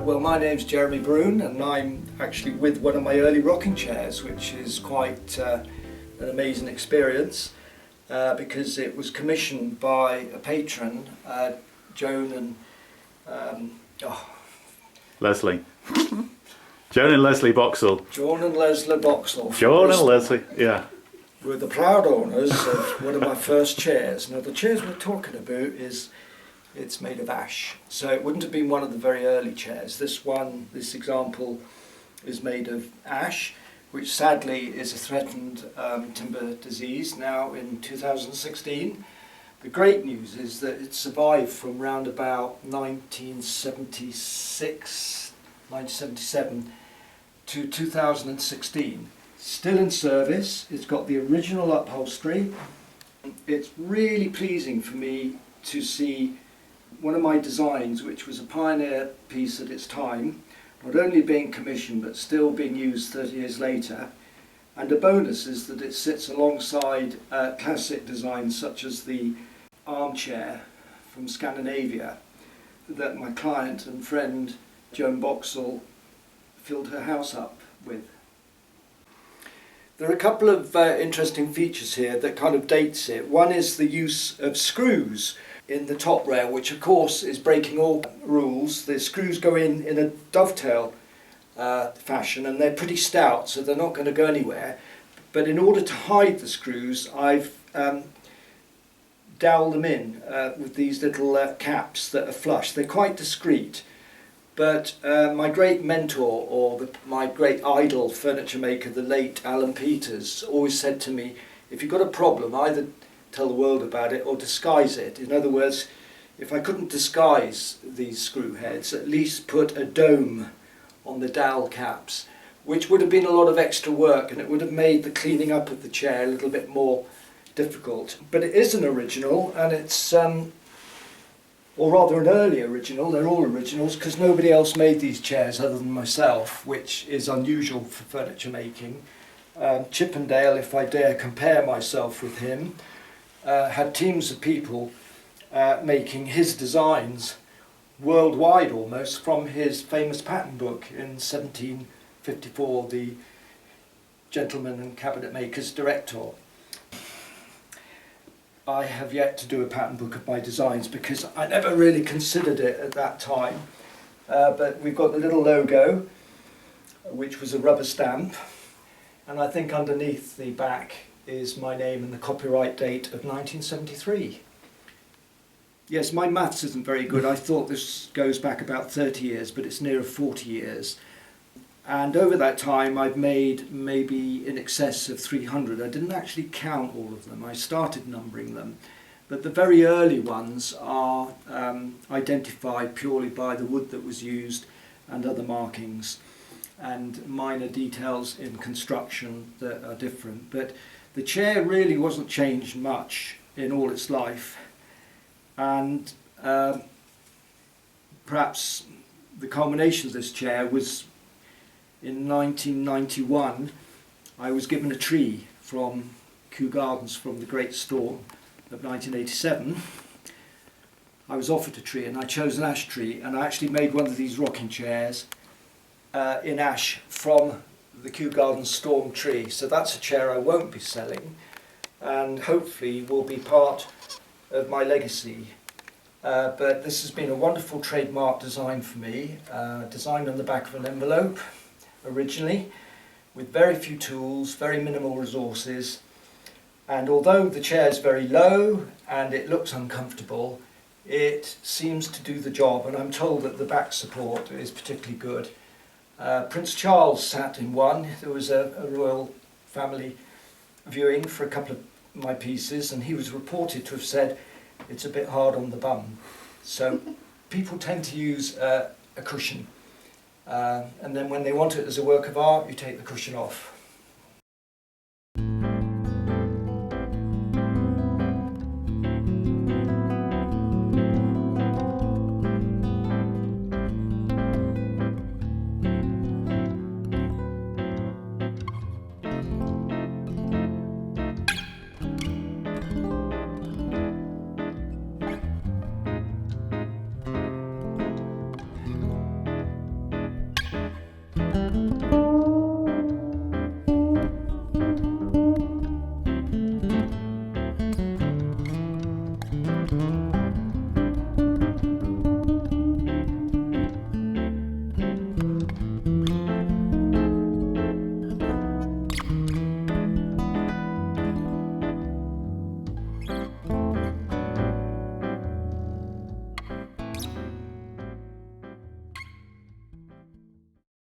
Well, my name's Jeremy Broun, and I'm actually with one of my early rocking chairs, which is quite an amazing experience because it was commissioned by a patron, Joan and Leslie. Joan and Leslie Boxall. Joan and Leslie Boxall. Joan and Leslie, yeah. Were the proud owners of one of my first chairs. Now, the chairs we're talking about it's made of ash, so it wouldn't have been one of the very early chairs. This example is made of ash, which sadly is a threatened timber disease now in 2016. The great news is that it survived from round about 1976, 1977 to 2016. Still in service, it's got the original upholstery. It's really pleasing for me to see one of my designs, which was a pioneer piece at its time, not only being commissioned but still being used 30 years later. And a bonus is that it sits alongside classic designs such as the armchair from Scandinavia that my client and friend Joan Boxall filled her house up with. There are a couple of interesting features here that kind of dates it. One is the use of screws in the top rail, which of course is breaking all rules. The screws go in a dovetail fashion, and they're pretty stout, so they're not going to go anywhere. But in order to hide the screws, I've doweled them in with these little caps that are flush. They're quite discreet. But my great mentor, or my great idol furniture maker, the late Alan Peters, always said to me, if you've got a problem, either tell the world about it or disguise it. In other words, if I couldn't disguise these screw heads, at least put a dome on the dowel caps, which would have been a lot of extra work, and it would have made the cleaning up of the chair a little bit more difficult. But it is an original, and it's or rather an early original. They're all originals because nobody else made these chairs other than myself, which is unusual for furniture making. Chippendale, if I dare compare myself with him, had teams of people making his designs worldwide almost from his famous pattern book in 1754, the Gentleman and Cabinet Maker's Director. I have yet to do a pattern book of my designs because I never really considered it at that time. But we've got the little logo, which was a rubber stamp, and I think underneath the back is my name and the copyright date of 1973. Yes, my maths isn't very good. I thought this goes back about 30 years, but it's nearer 40 years. And over that time I've made maybe in excess of 300. I didn't actually count all of them. I started numbering them. But the very early ones are identified purely by the wood that was used and other markings and minor details in construction that are different. But the chair really wasn't changed much in all its life. And perhaps the culmination of this chair was in 1991, I was given a tree from Kew Gardens from the Great Storm of 1987. I was offered a tree and I chose an ash tree, and I actually made one of these rocking chairs in ash from the Kew Gardens storm tree. So that's a chair I won't be selling, and hopefully will be part of my legacy. But this has been a wonderful trademark design for me, designed on the back of an envelope originally, with very few tools, very minimal resources, and although the chair is very low and it looks uncomfortable, it seems to do the job, and I'm told that the back support is particularly good. Prince Charles sat in one. There was a royal family viewing for a couple of my pieces, and he was reported to have said it's a bit hard on the bum. So people tend to use a cushion. And then when they want it as a work of art, you take the cushion off.